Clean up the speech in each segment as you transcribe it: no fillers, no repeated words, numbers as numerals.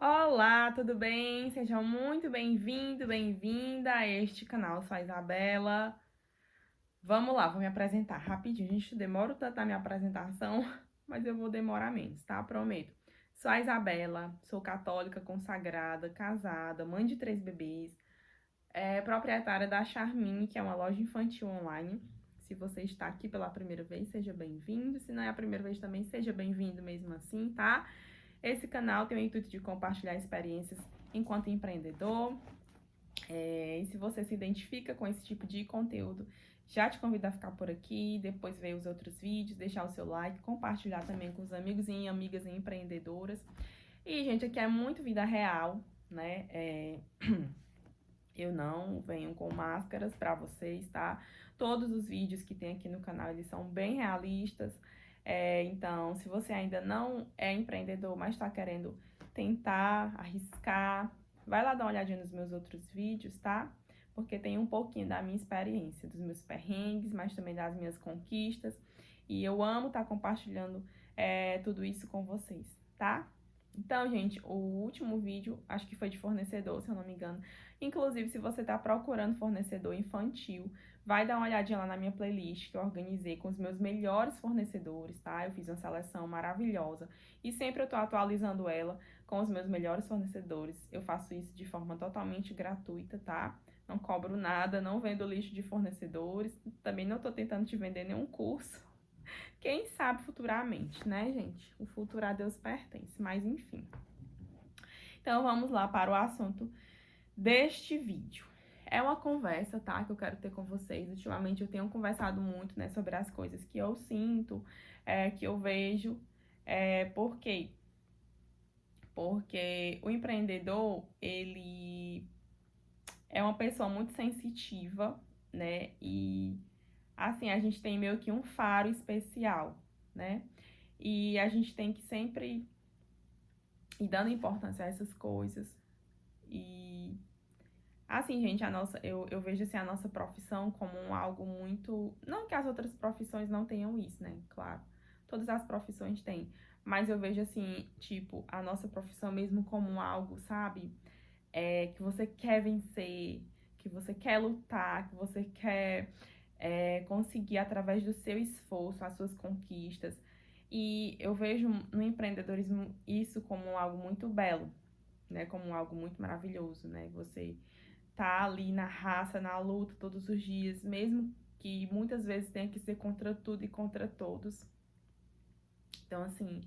Olá, tudo bem? Seja muito bem-vindo, bem-vinda a este canal. Eu sou a Isabela. Vamos lá, vou me apresentar rapidinho. Gente, demoro tanto na minha apresentação, mas eu vou demorar menos, tá? Prometo. Sou a Isabela, sou católica consagrada, casada, mãe de 3 bebês, proprietária da Charmine, que é uma loja infantil online. Se você está aqui pela primeira vez, seja bem-vindo. Se não é a primeira vez também, seja bem-vindo mesmo assim, tá? Esse canal tem o intuito de compartilhar experiências enquanto empreendedor. E se você se identifica com esse tipo de conteúdo, já te convido a ficar por aqui, depois ver os outros vídeos, deixar o seu like, compartilhar também com os amigos e amigas empreendedoras. E, gente, aqui é muito vida real, né? Eu não venho com máscaras para vocês, tá? Todos os vídeos que tem aqui no canal, eles são bem realistas. Então, se você ainda não é empreendedor, mas está querendo tentar, arriscar, vai lá dar uma olhadinha nos meus outros vídeos, tá? Porque tem um pouquinho da minha experiência, dos meus perrengues, mas também das minhas conquistas. E eu amo estar compartilhando tudo isso com vocês, tá? Então, gente, o último vídeo, acho que foi de fornecedor, se eu não me engano. Inclusive, se você está procurando fornecedor infantil, vai dar uma olhadinha lá na minha playlist que eu organizei com os meus melhores fornecedores, tá? Eu fiz uma seleção maravilhosa e sempre eu tô atualizando ela com os meus melhores fornecedores. Eu faço isso de forma totalmente gratuita, tá? Não cobro nada, não vendo lixo de fornecedores, também não tô tentando te vender nenhum curso. Quem sabe futuramente, né, gente? O futuro a Deus pertence, mas enfim. Então vamos lá para o assunto deste vídeo. É uma conversa, tá, que eu quero ter com vocês. Ultimamente eu tenho conversado muito, né, sobre as coisas que eu sinto, que eu vejo. Por quê? Porque o empreendedor, ele é uma pessoa muito sensitiva, né, e assim, a gente tem meio que um faro especial, né, e a gente tem que sempre ir dando importância a essas coisas. E assim, gente, eu vejo assim, a nossa profissão como algo muito. Não que as outras profissões não tenham isso, né? Claro. Todas as profissões têm. Mas eu vejo assim, tipo, a nossa profissão mesmo como algo, sabe? Que você quer vencer, que você quer lutar, que você quer conseguir através do seu esforço, as suas conquistas. E eu vejo no empreendedorismo isso como algo muito belo, né? Como algo muito maravilhoso, né? Você tá ali na raça, na luta todos os dias, mesmo que muitas vezes tenha que ser contra tudo e contra todos. Então, assim,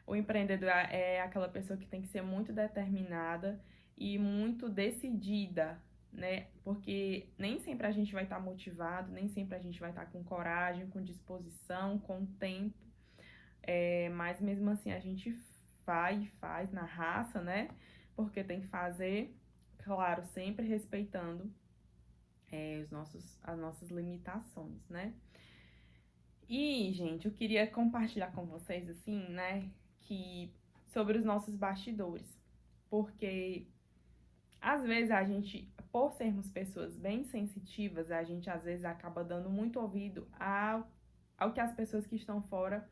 o empreendedor é aquela pessoa que tem que ser muito determinada e muito decidida, né? Porque nem sempre a gente vai estar motivado, nem sempre a gente vai estar com coragem, com disposição, com tempo. Mas mesmo assim a gente faz na raça, né? Porque tem que fazer, claro, sempre respeitando as nossas limitações, né? E, gente, eu queria compartilhar com vocês, assim, né, que sobre os nossos bastidores, porque às vezes a gente, por sermos pessoas bem sensitivas, a gente às vezes acaba dando muito ouvido ao que as pessoas que estão fora,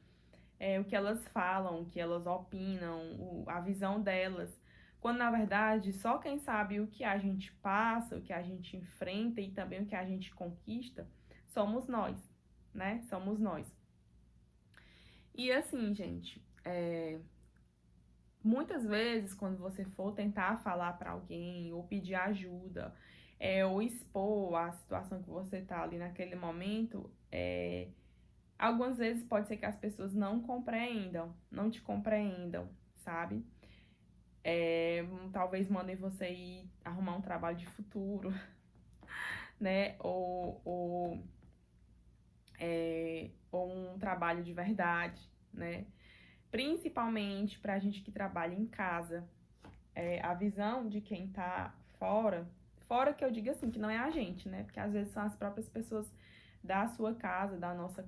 o que elas falam, o que elas opinam, a visão delas. Quando na verdade só quem sabe o que a gente passa, o que a gente enfrenta e também o que a gente conquista, somos nós, né? Somos nós. E assim, gente, muitas vezes quando você for tentar falar para alguém ou pedir ajuda, ou expor a situação que você tá ali naquele momento, algumas vezes pode ser que as pessoas não compreendam, não te compreendam, sabe? Talvez mandem você ir arrumar um trabalho de futuro, né? Ou um trabalho de verdade, né? Principalmente pra gente que trabalha em casa. A visão de quem tá fora que eu digo assim, que não é a gente, né? Porque às vezes são as próprias pessoas da sua casa, da nossa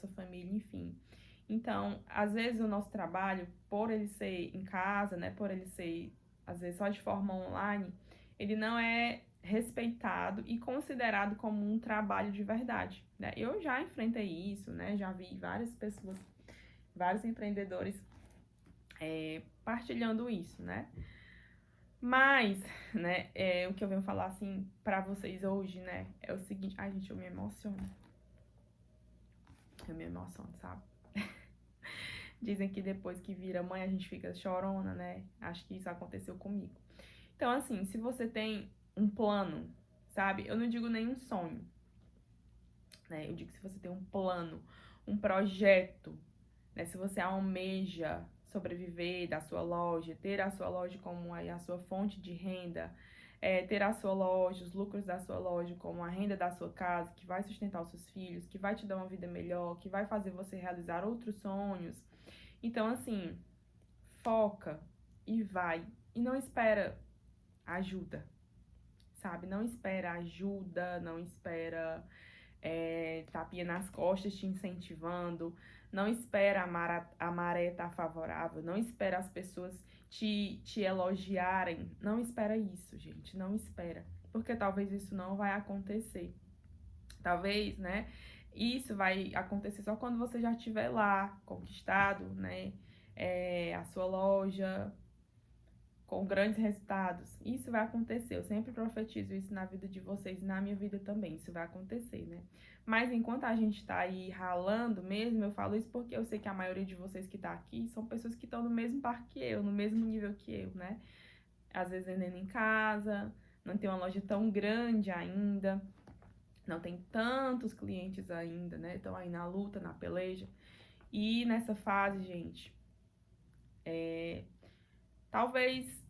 família, enfim. Então, às vezes o nosso trabalho, por ele ser em casa, né, por ele ser às vezes só de forma online, ele não é respeitado e considerado como um trabalho de verdade, né? Eu já enfrentei isso, né? Já vi várias pessoas, vários empreendedores partilhando isso, né? Mas, né, o que eu venho falar, assim, pra vocês hoje, né, é o seguinte... Ai, gente, eu me emociono. Eu me emociono, sabe? Dizem que depois que vira mãe, a gente fica chorona, né? Acho que isso aconteceu comigo. Então, assim, se você tem um plano, sabe? Eu não digo nenhum sonho, né? Eu digo que se você tem um plano, um projeto, né? Se você almeja sobreviver da sua loja, ter a sua loja como aí a sua fonte de renda, ter a sua loja, os lucros da sua loja como a renda da sua casa, que vai sustentar os seus filhos, que vai te dar uma vida melhor, que vai fazer você realizar outros sonhos. Então, assim, foca e vai. E não espera ajuda, sabe? Não espera ajuda, não espera tapinha nas costas te incentivando, não espera a maré estar favorável, não espera as pessoas te elogiarem, não espera isso, gente, não espera, porque talvez isso não vai acontecer. Talvez, né, isso vai acontecer só quando você já estiver lá, conquistado, né, a sua loja, com grandes resultados. Isso vai acontecer. Eu sempre profetizo isso na vida de vocês e na minha vida também. Isso vai acontecer, né? Mas enquanto a gente tá aí ralando mesmo, eu falo isso porque eu sei que a maioria de vocês que tá aqui são pessoas que estão no mesmo barco que eu, no mesmo nível que eu, né? Às vezes vendendo em casa, não tem uma loja tão grande ainda, não tem tantos clientes ainda, né? Estão aí na luta, na peleja. E nessa fase, gente, talvez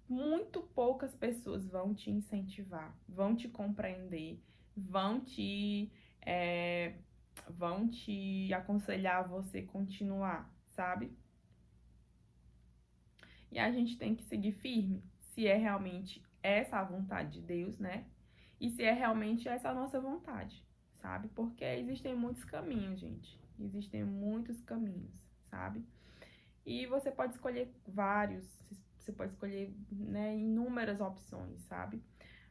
muito poucas pessoas vão te incentivar, vão te compreender, vão te, é, vão te aconselhar a você continuar, sabe? E a gente tem que seguir firme, se é realmente essa a vontade de Deus, né? E se é realmente essa a nossa vontade, sabe? Porque existem muitos caminhos, gente. Existem muitos caminhos, sabe? E você pode escolher vários, você pode escolher, né, inúmeras opções, sabe?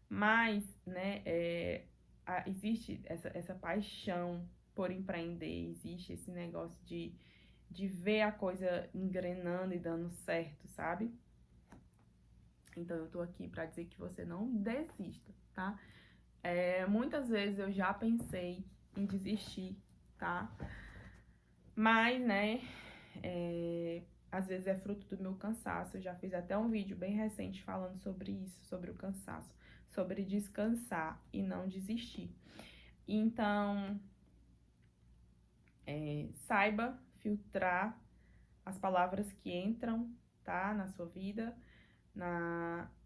Mas, né, existe essa paixão por empreender, existe esse negócio de ver a coisa engrenando e dando certo, sabe? Então eu tô aqui pra dizer que você não desista, tá? Muitas vezes eu já pensei em desistir, tá? Mas, né, às vezes é fruto do meu cansaço. Eu já fiz até um vídeo bem recente falando sobre isso, sobre o cansaço, sobre descansar e não desistir. Então, saiba filtrar as palavras que entram, tá, na sua vida,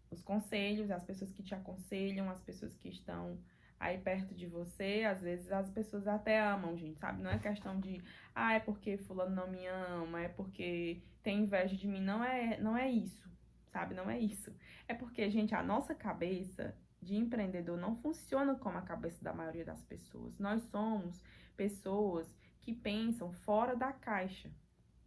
os conselhos, as pessoas que te aconselham, as pessoas que estão aí perto de você. Às vezes as pessoas até amam, gente, sabe? Não é questão de, é porque fulano não me ama, é porque tem inveja de mim. Não é isso, sabe? Não é isso. É porque, gente, a nossa cabeça de empreendedor não funciona como a cabeça da maioria das pessoas. Nós somos pessoas que pensam fora da caixa,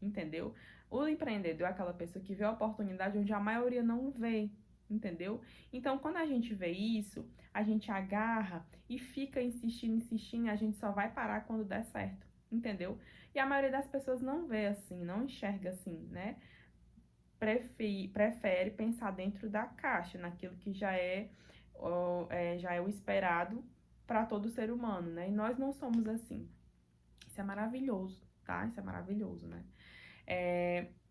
entendeu? O empreendedor é aquela pessoa que vê a oportunidade onde a maioria não vê, entendeu? Então, quando a gente vê isso, a gente agarra e fica insistindo, insistindo, e a gente só vai parar quando der certo, entendeu? E a maioria das pessoas não vê assim, não enxerga assim, né? Prefere pensar dentro da caixa, naquilo que já é o esperado para todo ser humano, né? E nós não somos assim. Isso é maravilhoso, tá? Isso é maravilhoso, né?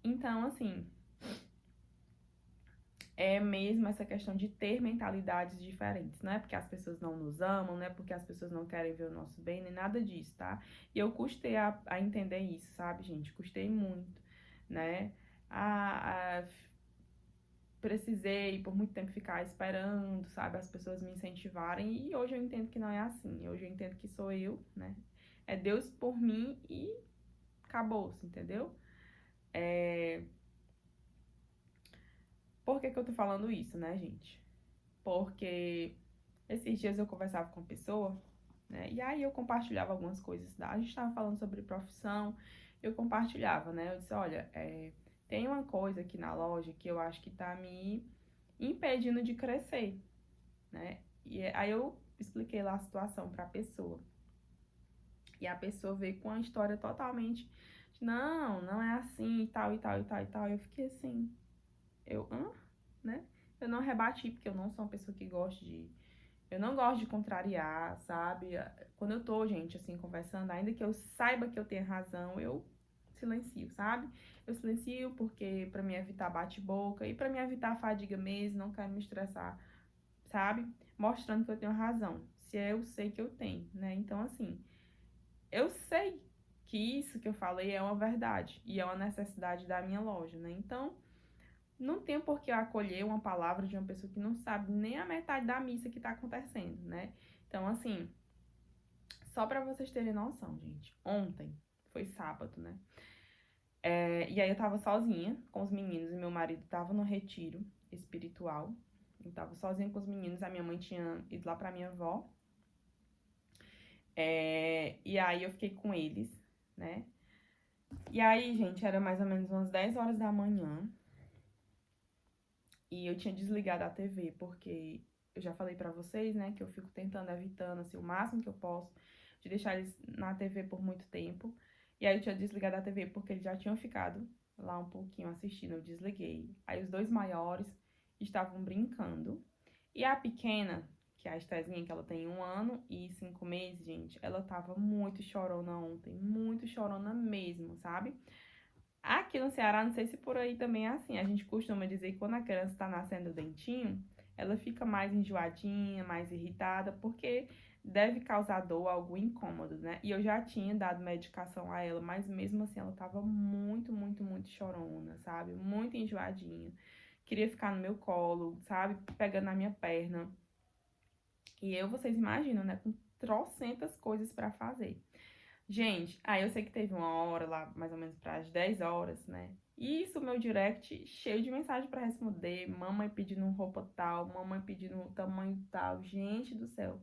Então, assim, é mesmo essa questão de ter mentalidades diferentes. Não é porque as pessoas não nos amam, não é porque as pessoas não querem ver o nosso bem, nem nada disso, tá? E eu custei a entender isso, sabe, gente? Custei muito, né? Precisei por muito tempo ficar esperando, sabe, as pessoas me incentivarem. E hoje eu entendo que não é assim. Hoje eu entendo que sou eu, né? É Deus por mim e acabou-se, entendeu? Por que que eu tô falando isso, né, gente? Porque esses dias eu conversava com uma pessoa, né? E aí eu compartilhava algumas coisas. A gente tava falando sobre profissão, eu compartilhava, né? Eu disse, olha, tem uma coisa aqui na loja que eu acho que tá me impedindo de crescer, né? E aí eu expliquei lá a situação pra pessoa. E a pessoa veio com uma história totalmente, não é assim, e tal, e tal, e tal, e tal. Eu fiquei assim, hã? né? Eu não rebati, porque eu não sou uma pessoa que gosta de... Eu não gosto de contrariar, sabe? Quando eu tô, gente, assim, conversando, ainda que eu saiba que eu tenho razão, eu silencio, sabe? Eu silencio porque pra me evitar bate-boca e pra me evitar fadiga mesmo, não quero me estressar, sabe? Mostrando que eu tenho razão, se eu sei que eu tenho, né? Então, assim, eu sei que isso que eu falei é uma verdade e é uma necessidade da minha loja, né? Então, não tem por que eu acolher uma palavra de uma pessoa que não sabe nem a metade da missa que tá acontecendo, né? Então, assim, só pra vocês terem noção, gente, ontem foi sábado, né? E aí eu tava sozinha com os meninos e meu marido tava no retiro espiritual. Eu tava sozinha com os meninos, a minha mãe tinha ido lá pra minha avó. E aí eu fiquei com eles, né? E aí, gente, era mais ou menos umas 10 horas da manhã. E eu tinha desligado a TV, porque eu já falei pra vocês, né, que eu fico tentando, evitando, assim, o máximo que eu posso, de deixar eles na TV por muito tempo. E aí eu tinha desligado a TV porque eles já tinham ficado lá um pouquinho assistindo, eu desliguei. Aí os dois maiores estavam brincando. E a pequena, que é a Estezinha, que ela tem 1 ano e 5 meses, gente, ela tava muito chorona ontem, muito chorona mesmo, sabe? Aqui no Ceará, não sei se por aí também é assim. A gente costuma dizer que quando a criança está nascendo o dentinho, ela fica mais enjoadinha, mais irritada, porque deve causar dor, algum incômodo, né? E eu já tinha dado medicação a ela, mas mesmo assim ela tava muito, muito, muito chorona, sabe? Muito enjoadinha. Queria ficar no meu colo, sabe? Pegando na minha perna. E eu, vocês imaginam, né? Com trocentas coisas para fazer. Gente, aí eu sei que teve uma hora lá, mais ou menos para as 10 horas, né? E isso, meu direct cheio de mensagem para responder, mamãe pedindo roupa tal, mamãe pedindo tamanho tal. Gente do céu.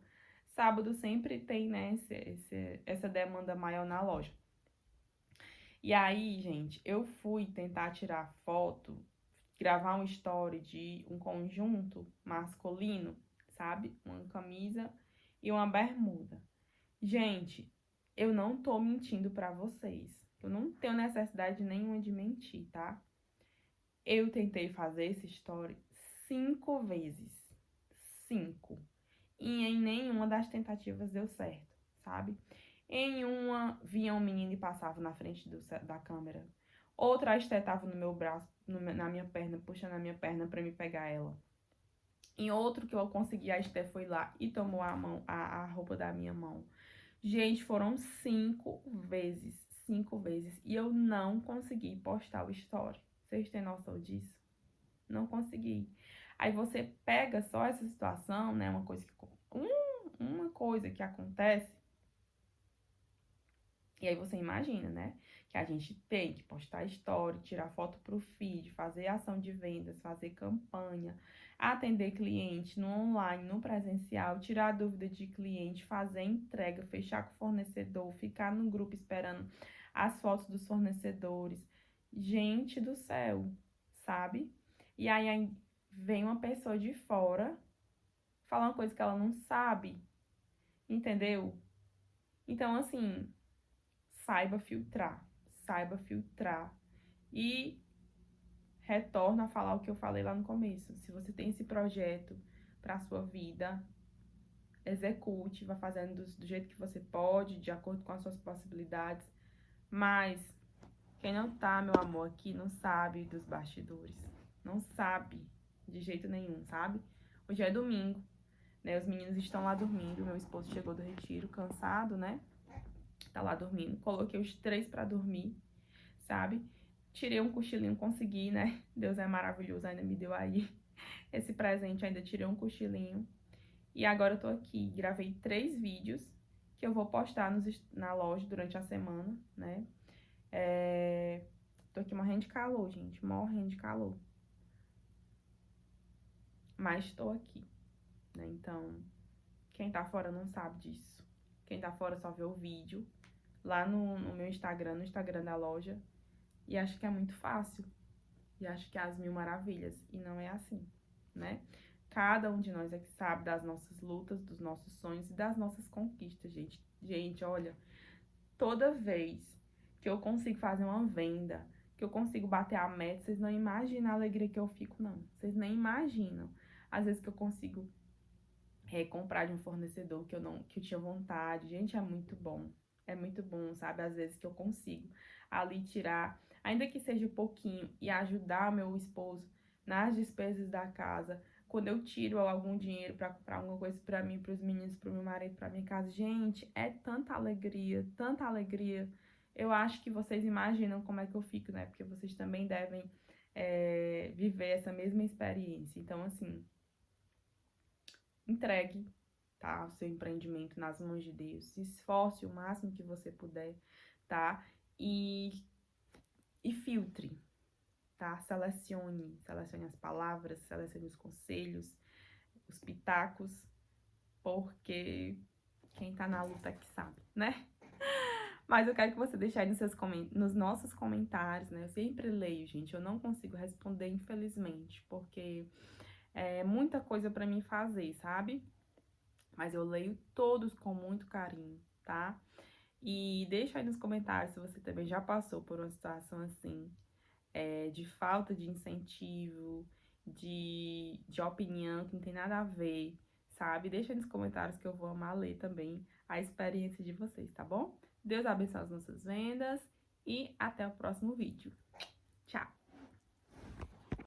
Sábado sempre tem, né, essa demanda maior na loja. E aí, gente, eu fui tentar tirar foto, gravar um story de um conjunto masculino, sabe? Uma camisa e uma bermuda. Gente, eu não tô mentindo pra vocês. Eu não tenho necessidade nenhuma de mentir, tá? Eu tentei fazer esse story 5 vezes. 5. E em nenhuma das tentativas deu certo, sabe? Em uma, vinha um menino e passava na frente da câmera. Outra, a Esté tava no meu braço, na minha perna, puxando a minha perna pra me pegar ela. Em outro que eu consegui, a Esté foi lá e tomou a roupa da minha mão. Gente, foram 5 vezes. 5 vezes. E eu não consegui postar o story. Vocês têm noção disso? Não consegui. Aí você pega só essa situação, né? Uma coisa que acontece. E aí você imagina, né? Que a gente tem que postar story, tirar foto pro feed, fazer ação de vendas, fazer campanha, atender cliente no online, no presencial, tirar dúvida de cliente, fazer entrega, fechar com o fornecedor, ficar no grupo esperando as fotos dos fornecedores. Gente do céu, sabe? E aí vem uma pessoa de fora falar uma coisa que ela não sabe, entendeu? Então, assim, saiba filtrar e retorno a falar o que eu falei lá no começo. Se você tem esse projeto para sua vida, execute, vá fazendo do jeito que você pode, de acordo com as suas possibilidades. Mas quem não tá, meu amor, aqui não sabe dos bastidores. Não sabe de jeito nenhum, sabe? Hoje é domingo, né? Os meninos estão lá dormindo. Meu esposo chegou do retiro cansado, né? Tá lá dormindo. Coloquei os 3 para dormir, sabe? Tirei um cochilinho, consegui, né? Deus é maravilhoso, ainda me deu aí esse presente, ainda tirei um cochilinho. E agora eu tô aqui, gravei 3 vídeos que eu vou postar na loja durante a semana, né? Tô aqui morrendo de calor, gente, morrendo de calor. Mas tô aqui, né? Então, quem tá fora não sabe disso. Quem tá fora só vê o vídeo lá no meu Instagram, no Instagram da loja. E acho que é muito fácil. E acho que é as mil maravilhas. E não é assim, né? Cada um de nós é que sabe das nossas lutas, dos nossos sonhos e das nossas conquistas, gente. Gente, olha, toda vez que eu consigo fazer uma venda, que eu consigo bater a meta, vocês não imaginam a alegria que eu fico, não. Vocês nem imaginam. Às vezes que eu consigo comprar de um fornecedor que eu tinha vontade. Gente, é muito bom, sabe? Às vezes que eu consigo ali tirar, ainda que seja um pouquinho, e ajudar meu esposo nas despesas da casa. Quando eu tiro algum dinheiro para comprar alguma coisa para mim, para os meninos, para o meu marido, para minha casa, gente, é tanta alegria, tanta alegria. Eu acho que vocês imaginam como é que eu fico, né? Porque vocês também devem viver essa mesma experiência. Então, assim, entregue, tá, o seu empreendimento nas mãos de Deus. Se esforce o máximo que você puder, tá? E, e filtre, tá? Selecione as palavras, selecione os conselhos, os pitacos, porque quem tá na luta que sabe, né? Mas eu quero que você deixe aí nos nossos comentários, né? Eu sempre leio, gente. Eu não consigo responder, infelizmente, porque é muita coisa pra mim fazer, sabe? Mas eu leio todos com muito carinho, tá? E deixa aí nos comentários se você também já passou por uma situação assim, de falta de incentivo, de opinião que não tem nada a ver, sabe? Deixa aí nos comentários que eu vou amar ler também a experiência de vocês, tá bom? Deus abençoe as nossas vendas e até o próximo vídeo.